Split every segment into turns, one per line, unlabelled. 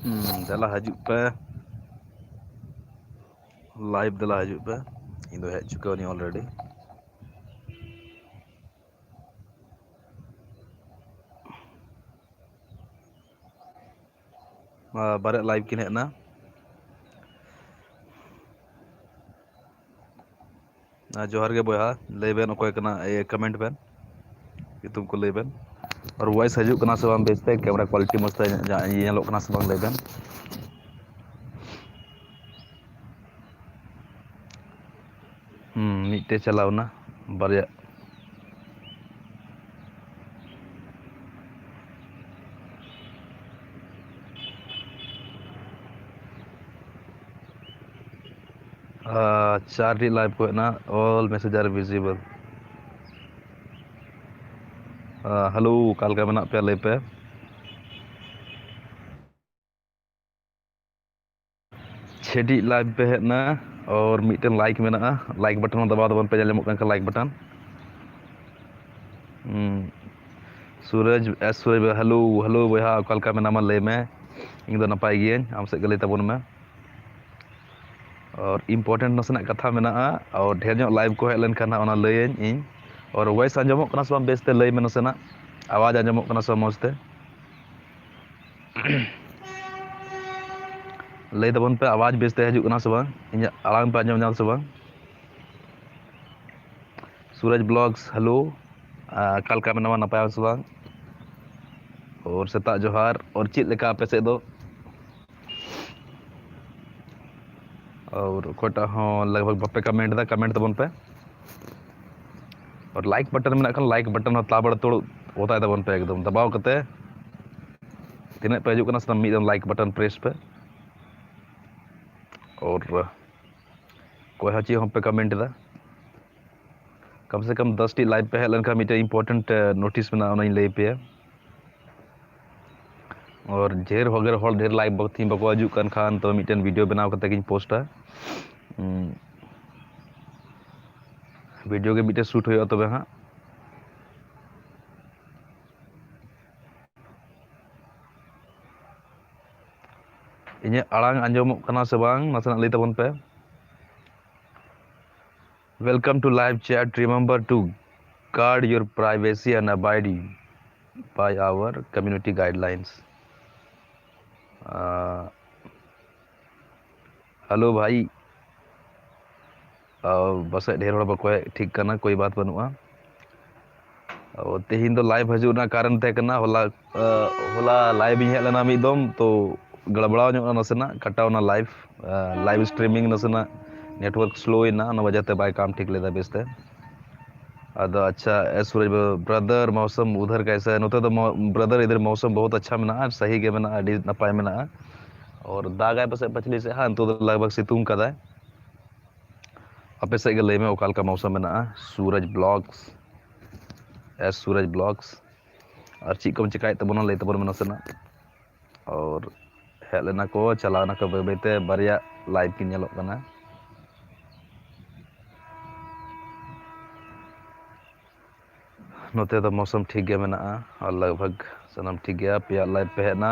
ᱫᱮᱞᱟ ᱦᱤᱡᱩᱜ ᱯᱮ लाइव दला हजू पे इन दो हेज चुका नहीं ऑलरेडी बारे लाइव किन हेना जोहार के बोया लेबेन ओकोय कना ए कमेंट बेन तुम को लेबेन और वॉइस हजू कना से बांग बेचते कैमरा क्वालिटी मस्त ये लोग कना से बांग लेबेन मिट्टे चलावना बारे 4 लाइव को ना all message are visible hello काल का मना पे ले पे 6 लाइव पे है ना और मिटन लाइक में ना लाइक बटन दबा दबन पे जले मुकन का लाइक बटन सूरज एस सूरज हेलो हेलो बोया काल का मना ले में इन दो नपाई गियन आम से गले तबन में और इम्पोर्टेंट नसना कथा में और ढेर जो लाइव को हेलन खाना ओना लयन इन और वॉइस आंजमोक कना सब बेस्ते लय में नसना आवाज आंजमोक कना सब मस्ते लय तबन पे आवाज बेस्ते हजू कना सब इन आराम पे आंजम जान सब सूरज ब्लॉग्स हेलो काल का में नपाय सब और सेता जोहार और चेत लेका पे से दो और कोटा हो लगभग बप्पे कमेंट तबन पे और लाइक बटन में लाइक बटन हो ताबड़ तोड़ होता है तबन पे एकदम दबाव कते तीन पे हजू सब मिदम लाइक बटन प्रेस पे और कोई हची हम पे कमेंट दा कम से कम 10 टी लाइव पे हेलन का मिटे इंपॉर्टेंट नोटिस में ना लay पे और ढेर वगैर हॉल ढेर लाइव बक्ति बको हजू कन खान तो मिटन वीडियो बनाव कते गिन पोस्टा वीडियो के मिटे शूट होय तबे हां इने आड़ांग आंजमोक कना से बांग नसना लay तबन पे welcome to live chat remember to guard your privacy and abide by our community guidelines hello भाई बस ढेर हड़ बको ठीक करना कोई बात बनुआ और तेहिन दो लाइव हजूना कारण ते करना होला लाइव इन हेलना मिदम तो गड़बड़ाव नसेना कटावना लाइव स्ट्रीमिंग नसेना नेटवर्क स्लो ना वजह ते बाय काम ठीक लेदा बेस्ते अदा अच्छा सूरज ब्रदर मौसम उधर कैसा है नोते तो ब्रदर इधर मौसम बहुत अच्छा में सही के में नपाय में और दाग आए पसे पछली से हाँ तो लगभग सितुंग कदा अपे से लय में ओकाल का मौसम में सूरज ब्लॉग्स सूरज ब्लॉग्स और ची को चिकाय तबन लय तबन में नसेना और हेलना को चलाना को बेबेते बारिया लाइव की नेलो कना नोते तो मौसम ठीक गया में और लगभग सनम ठीक गया पे लाइव पे है ना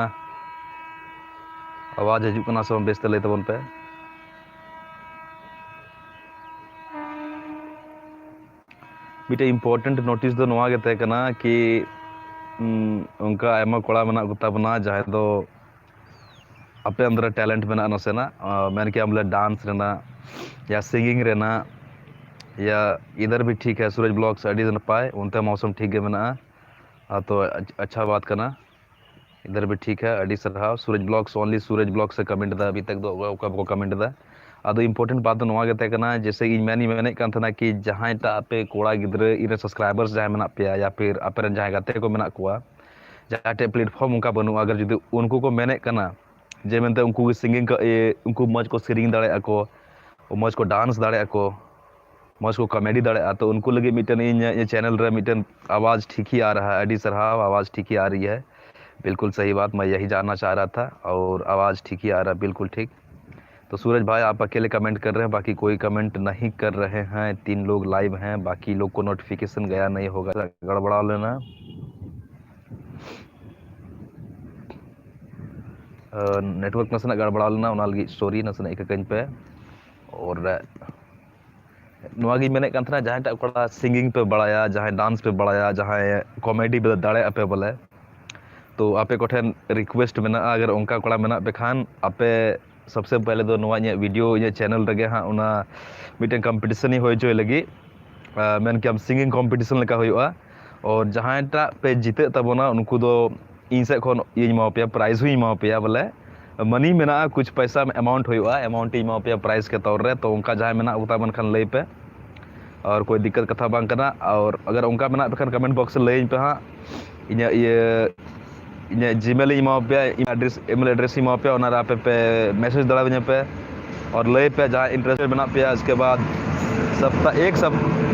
आवाज हजू कना सब बेस्ते लय तबन पे मिटे इम्पोर्टेंट नोटिस दो नवा के तय कना कि उनका आयमा कोड़ा मना गुताबना जहां दो अपे अंदर टैलेंट में नसेना मैंने कि हमले डांस रेना या सिंगिंग रेना या इधर भी ठीक है सूरज ब्लॉग्स अडी नपाय उनते मौसम ठीक है में तो अच्छा बात करना इधर भी ठीक है अडी सरहाव सूरज ब्लॉग्स ओनली सूरज ब्लॉग से कमेंट दा अभी तक दो को कमेंट दा अदो इम्पोर्टेंट बात तो नवा गते करना जैसे इन मैंने कान था कि जहां टा पे कोड़ा गिद्रे इन सब्सक्राइबर्स जहां में पे या फिर अपने जहां गते को मेना कुआ जहां टे प्लेटफॉर्म उनका बनू अगर जुदी उनको को मेने कना जे मेनते उनको सिंगिंग का उनको मज को सिंगिंग दाड़े ako मज को डांस दाड़े ako मज को कॉमेडी दाड़े तो उनको लगे मिटन ये चैनल रे मिटन आवाज ठीक ही आ रहा है अडी सरहाव आवाज ठीक ही आ रही है बिल्कुल सही बात मैं यही जानना चाह रहा था और आवाज ठीक ही आ रहा है बिल्कुल ठीक तो सूरज भाई आप अकेले कमेंट कर रहे हैं बाकी कोई कमेंट नहीं कर रहे हैं 3 लोग लाइव हैं बाकी लोग को नोटिफिकेशन गया नहीं होगा गड़बड़ा लेना नेटवर्क नासेना गड़बड़ा लेना उना लगी सॉरी नासेना इकाकኝ पे और नोगी मेने कान थना जहां टा कोड़ा सिंगिंग पे बड़ाया जहां डांस पे बड़ाया जहां कॉमेडी पे दाड़े आपे बोले तो आपे कोठेन रिक्वेस्ट मेना अगर उनका कोड़ा मेना पे खान आपे सबसे पहले तो नोवा इन वीडियो इन चैनल रगे हाँ उना मिटन कंपटीशन ही होय जोय लगी मेन के हम सिंगिंग कंपटीशन लेका होयुआ और जहां टा पे जीते तबोना उनको दो इन से खन इन मा पे प्राइज हुई मा पे बोले मनी मेना कुछ पैसा अमाउंट हुआ अमाउंट मा पे प्राइज के तौर रे तो उनका जहां मेना उता बन खान लई पे और कोई दिक्कत कथा बांग कना और अगर उनका मेना पे खान कमेंट बॉक्स लई पे हाँ इन ये जीमेल मा पे ईमेल एड्रेस मा पे ओना पे मैसेज दड़ा पे और लई पे जहां इंटरेस्टेड बना पे इसके बाद एक सप्ताह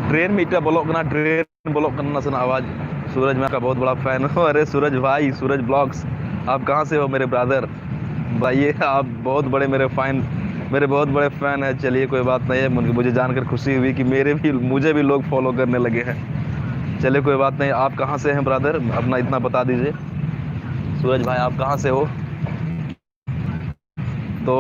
ट्रेन में इटा बोलो करना ट्रेन बोलो करना सुना आवाज सूरज मैं का बहुत बड़ा फैन हूँ अरे सूरज भाई सूरज ब्लॉग्स आप कहाँ से हो मेरे ब्रदर भाई आप बहुत बड़े मेरे बहुत बड़े फैन है चलिए कोई बात नहीं है मुझे जानकर खुशी हुई कि मुझे भी लोग फॉलो करने लगे हैं चलिए कोई बात नहीं आप कहाँ से हैं ब्रदर अपना इतना बता दीजिए सूरज भाई आप कहाँ से हो तो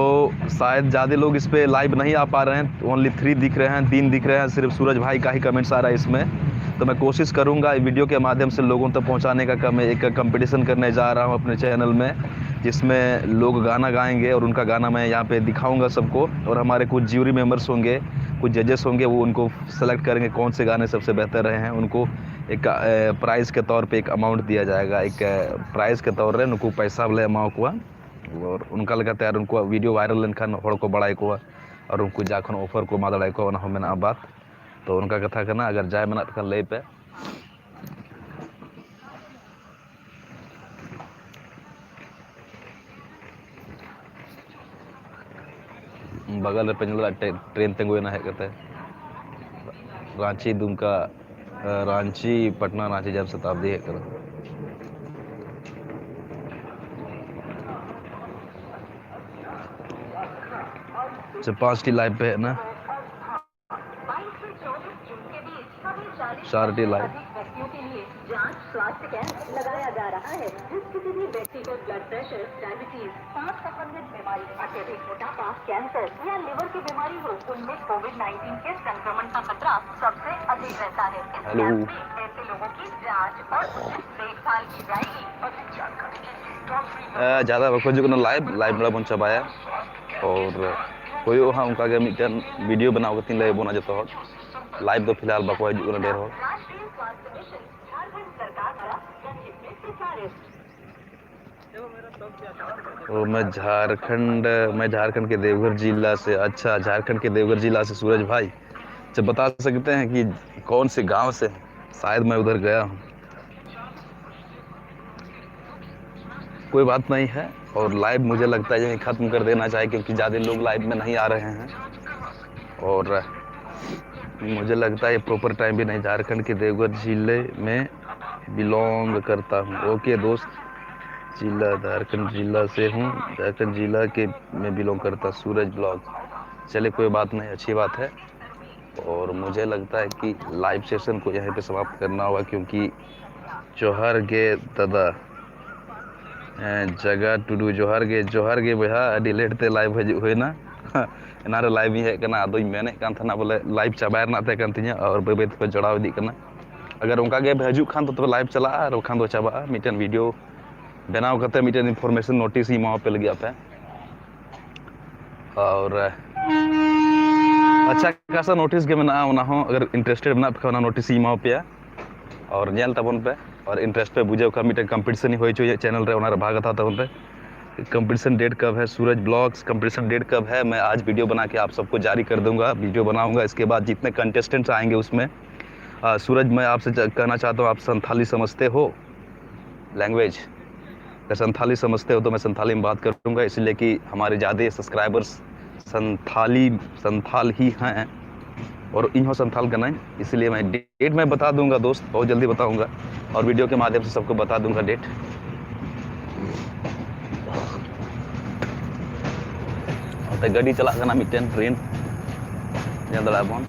शायद ज़्यादा लोग इस पे लाइव नहीं आ पा रहे हैं ओनली 3 दिख रहे हैं 3 दिख रहे हैं सिर्फ सूरज भाई का ही कमेंट्स आ रहा है इसमें तो मैं कोशिश करूंगा वीडियो के माध्यम से लोगों तक पहुंचाने का मैं एक कंपटीशन करने जा रहा हूं अपने चैनल में जिसमें लोग गाना गाएंगे और उनका गाना मैं यहाँ पे दिखाऊंगा सबको और हमारे कुछ ज्यूरी मेंबर्स होंगे कुछ जजेस होंगे वो उनको सेलेक्ट करेंगे कौन से गाने सबसे बेहतर रहे हैं उनको एक प्राइज़ के तौर पर एक अमाउंट दिया जाएगा एक प्राइज़ के तौर पर उनको पैसा वाले अमाउंट हुआ और उनका लगाते यार उनको वीडियो वायरल लेनखान हड़ को बड़ाई को और उनको जाखन ऑफर को मादड़ाई को मेना बात तो उनका कथा करना अगर जाए मेना खान लई पे बगल रे पेंजल ट्रेन तेंगुना हेज कते रांची दुमका रांची पटना रांची जन शताब्दी हेज करा 5 लाइव पे है ना 4 लाइव
स्वास्थ्य कैंप लगाया जा रहा है जिस किसी भी व्यक्ति को ब्लड प्रेशर डायबिटीज सांस संबंधित बीमारी अत्यधिक मोटापा कैंसर या लिवर की बीमारी हो उनमें कोविड-19 के संक्रमण का खतरा सबसे अधिक रहता है
हेलो
ऐसे लोगों की जांच और उचित देखभाल की जाएगी अधिक जानकारी
ज़्यादा बखोज लाइव बड़ा बन चबाया और कोई हाँ उनका के मिटन वीडियो बनाओ के लय बोना जो लाइव तो फिलहाल बको हजू ढेर हो तो मैं झारखंड के देवघर जिला से अच्छा झारखंड के देवघर जिला से सूरज भाई जब बता सकते हैं कि कौन से गांव से शायद मैं उधर गया हूँ कोई बात नहीं है और लाइव मुझे लगता है यही ख़त्म कर देना चाहिए क्योंकि ज़्यादा लोग लाइव में नहीं आ रहे हैं और मुझे लगता है ये प्रॉपर टाइम भी नहीं झारखंड के देवघर जिले में बिलोंग करता हूँ ओके दोस्त जिला झारखंड जिला से हूँ झारखंड जिला के में बिलोंग करता सूरज ब्लॉग चले कोई बात नहीं अच्छी बात है और मुझे लगता है कि लाइव सेशन को यहीं पे समाप्त करना होगा क्योंकि जोहर गे दादा जगह टुडू जोहर गे बहा अडी लेट ते लाइव हजू होना एनारे लाइव ही हेकना अदोई मेने कान थाना बोले लाइव चाबाय रना ते कान तिया और बे पे जड़ाव इदी कना अगर उनका गे हजू खान तो लाइव चला और खान दो चाबा मिटन वीडियो बनाव करते मिटन इन्फॉर्मेशन नोटिस ही पे लगे पे और अच्छा खासा नोटिस के मेना ओना हो अगर इंटरेस्टेड बना पे नोटिस ही पे और नेल तबन पे और इंटरेस्ट पे बुझे का मिटन कंपटीशन हो चैनल रे ओना भाग था तबन पे कंपटीशन डेट कब है सूरज ब्लॉग्स कंपटीशन डेट कब है मैं आज वीडियो बना के आप सबको जारी कर दूंगा वीडियो बनाऊंगा इसके बाद जितने कंटेस्टेंट्स आएंगे उसमें सूरज मैं आपसे कहना चाहता हूँ आप संथाली समझते हो लैंग्वेज अगर संथाली समझते हो तो मैं संथाली में बात करूंगा इसलिए कि हमारे ज़्यादा सब्सक्राइबर्स संथाल ही हैं और इन्हों संथाल का नहीं इसलिए मैं डेट मैं बता दूंगा दोस्त बहुत जल्दी बताऊंगा और वीडियो के माध्यम से सबको बता दूंगा डेट गाड़ी चला करना मिटन ट्रेन बन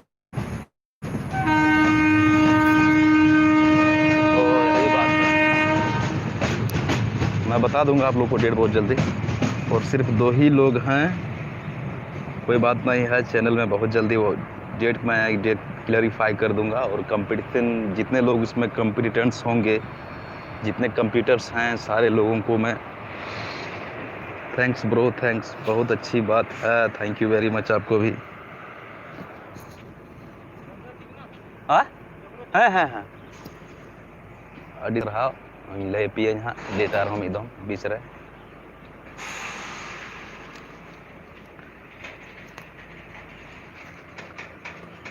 मैं बता दूंगा आप लोग को डेट बहुत जल्दी। और सिर्फ 2 ही लोग हैं, कोई बात नहीं है, चैनल में बहुत जल्दी वो डेट मैं डेट क्लैरिफाई कर दूंगा। और कंपटीशन जितने लोग इसमें कंपीटेंट्स होंगे, जितने कंप्यूटर्स हैं, सारे लोगों को मैं थैंक्स ब्रो, थैंक्स, बहुत अच्छी बात है, थैंक यू वेरी मच आपको भी। हाँ हाँ हाँ हाँ अड़ी रहा ले पिए हाँ डेटा हम एकदम बीच रे।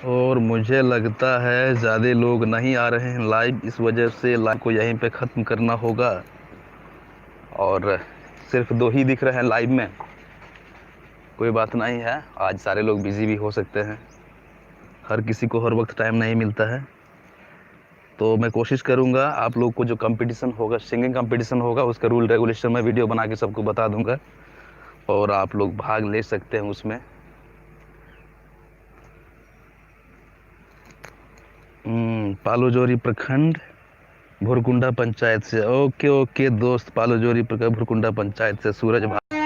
और मुझे लगता है ज़्यादा लोग नहीं आ रहे हैं लाइव, इस वजह से लाइव को यहीं पे ख़त्म करना होगा। और सिर्फ 2 ही दिख रहे हैं लाइव में, कोई बात नहीं है, आज सारे लोग बिजी भी हो सकते हैं, हर किसी को हर वक्त टाइम नहीं मिलता है। तो मैं कोशिश करूंगा आप लोग को जो कंपटीशन होगा, सिंगिंग कंपटीशन होगा, उसका रूल रेगुलेशन मैं वीडियो बना के सबको बता दूंगा और आप लोग भाग ले सकते हैं उसमें। पालोजोरी प्रखंड भुरकुंडा पंचायत से, ओके ओके दोस्त, पालोजोरी प्रखंड भुरकुंडा पंचायत से सूरज भाई,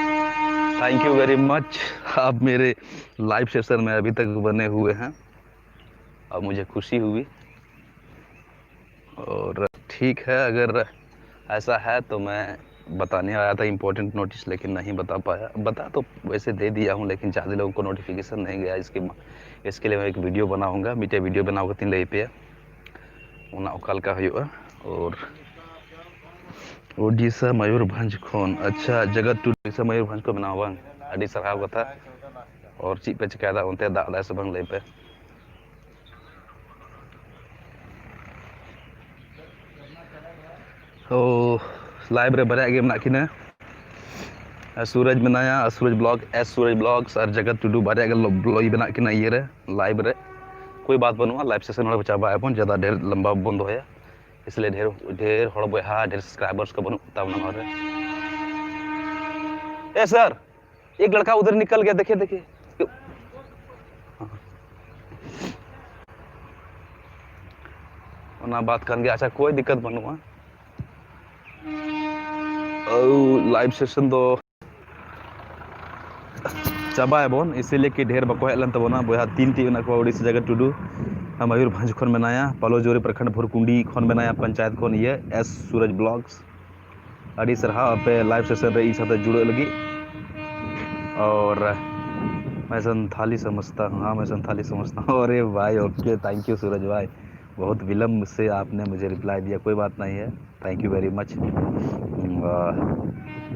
थैंक यू वेरी मच। आप मेरे लाइव सेशन में अभी तक बने हुए हैं और मुझे खुशी हुई। और ठीक है, अगर ऐसा है तो मैं बताने आया था इम्पोर्टेंट नोटिस, लेकिन नहीं बता पाया। बता तो वैसे दे दिया हूँ, लेकिन ज़्यादा लोगों को नोटिफिकेशन नहीं गया। इसके लिए मैं एक वीडियो बनाऊँगा, मीटे वीडियो बनाओ तीन लई पे उना ओकालका हुआ। और ओडिशा मयूरभंज खोन, अच्छा जगत टू ओडिशा मयूरभंज को बनाओ बांग अड़ी सराव कथा। और चीज पे चिकादा उनते दादा से बांग लई पे ओ लाइव रे बरे गेम ना किने सूरज बनाया, सूरज ब्लॉग, एस सूरज ब्लॉग्स और जगत टुडू बारे ब्लॉग बना किना ये रे लाइव रे। कोई बात बनूआ, लाइव सेशन वाला चाबा है ज़्यादा ढेर लंबा बंद होया, इसलिए ढेर ढेर हड़ बहा ढेर सब्सक्राइबर्स को बनू तब ना। ए सर, एक लड़का उधर निकल गया, देखिए देखिए। ना बात कर गया, अच्छा कोई दिक्कत बनूआ। लाइव सेशन दो चाबा है बोन, इसीलिए कि ढेर बको हेलन तबना बोया 3 टी को ओडिशा जगत टुडू मयूरभंज खन बनाया, पालोजोरी प्रखंड भुरकुंडी खन बनाया पंचायत खन ये एस सूरज ब्लॉग्स अड़ी सरहा पे लाइव सेशन रे साथ जुड़े लगी। और मैं संथाली समझता हूँ, हाँ मैं संथाली समझता हूँ। अरे भाई ओके, थैंक यू सूरज भाई, बहुत विलम्ब से आपने मुझे रिप्लाई दिया, कोई बात नहीं है, थैंक यू वेरी मच।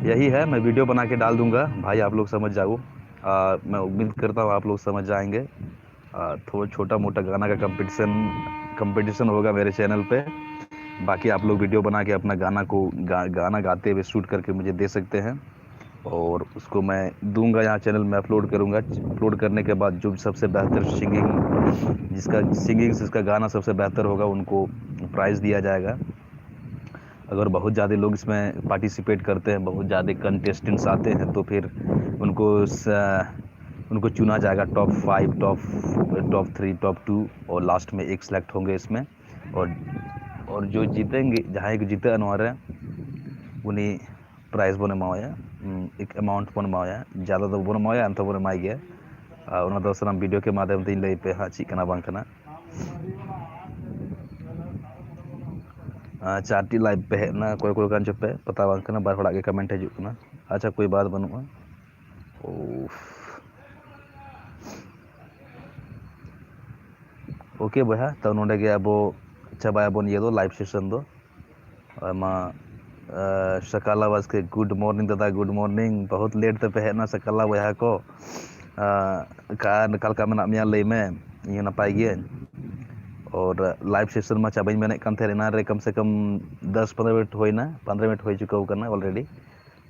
यही है, मैं वीडियो बना के डाल दूंगा भाई, आप लोग समझ जाओ। मैं उम्मीद करता हूँ आप लोग समझ जाएंगे। थोड़ा छोटा मोटा गाना का कंपटीशन होगा मेरे चैनल पे। बाकी आप लोग वीडियो बना के अपना गाना को गाना गाते हुए शूट करके मुझे दे सकते हैं और उसको मैं दूंगा, यहाँ चैनल में अपलोड करूंगा। अपलोड करने के बाद जो सबसे बेहतर जिसका गाना सबसे बेहतर होगा उनको प्राइज़ दिया जाएगा। अगर बहुत ज़्यादा लोग इसमें पार्टिसिपेट करते हैं, बहुत ज़्यादा कंटेस्टेंट्स आते हैं, तो फिर उनको चुना जाएगा टॉप 5, टॉप 3, टॉप 2 और लास्ट में एक सिलेक्ट होंगे इसमें। और जो जीतेंगे, जहाँ एक जीते अनवर है उन्हीं प्राइज़ बन एमाया, एक अमाउंट बन एमाया, ज़्यादा तो बन एमाया अंत बन एमाई गया। सामान वीडियो के माध्यम से लई पे हाँ चीकना बांग कना। 4 लाइव पे है ना, कोई कान पे पता बांग कना, बार हड़ा के कमेंट हजू कना। अच्छा कोई बात बनूआ। ओके बहा तो नोडे गे अब चाबायाबन ये दो लाइव सेशन दो मा सकाला वास्के गुड मॉर्निंग दादा, गुड मॉर्निंग, बहुत लेट ते पे ना सकाला बहा को कल का मना मिया लई में ये नपाई गे। और लाइव सेशन में चाबाई मेने कान थे ना रे, कम से कम 10-15 मिनट होइना, 15 मिनट हो चुका करना ऑलरेडी।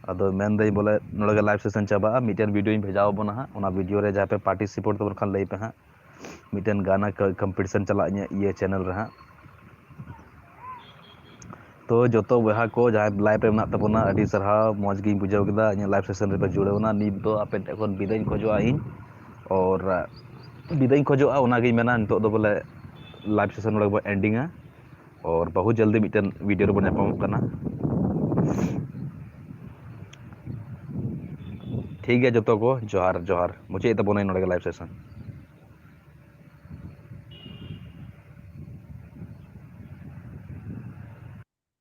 अदो मेन दई बोले नोडे लाइव सेशन चाबा मिटन वीडियो भेजाओ बना हाँ, उना वीडियो रे जहाँ पे पार्टिसिपेट तो खान लई पे हाँ मिटन गाना कंपटीशन चला ये चैनल रहा। तो जो तो बहा को जहाँ लाइव रे मेना तबना अड़ी सरहा, मौज गी बुझाव केदा लाइव सेशन रे पे जुड़ेवना। नित दो आपे एखन बिदाई खोजोआ इन और बिदाई खोजोआ उनागी मेना नितो दो बोले लाइव सेशन बो एंडिंगा और बहुत जल्दी मिटन वीडियो रे बन नापामोग कना। ठीक है जो को जोहार जोहार मुझे तो बोना इन लाइव सेशन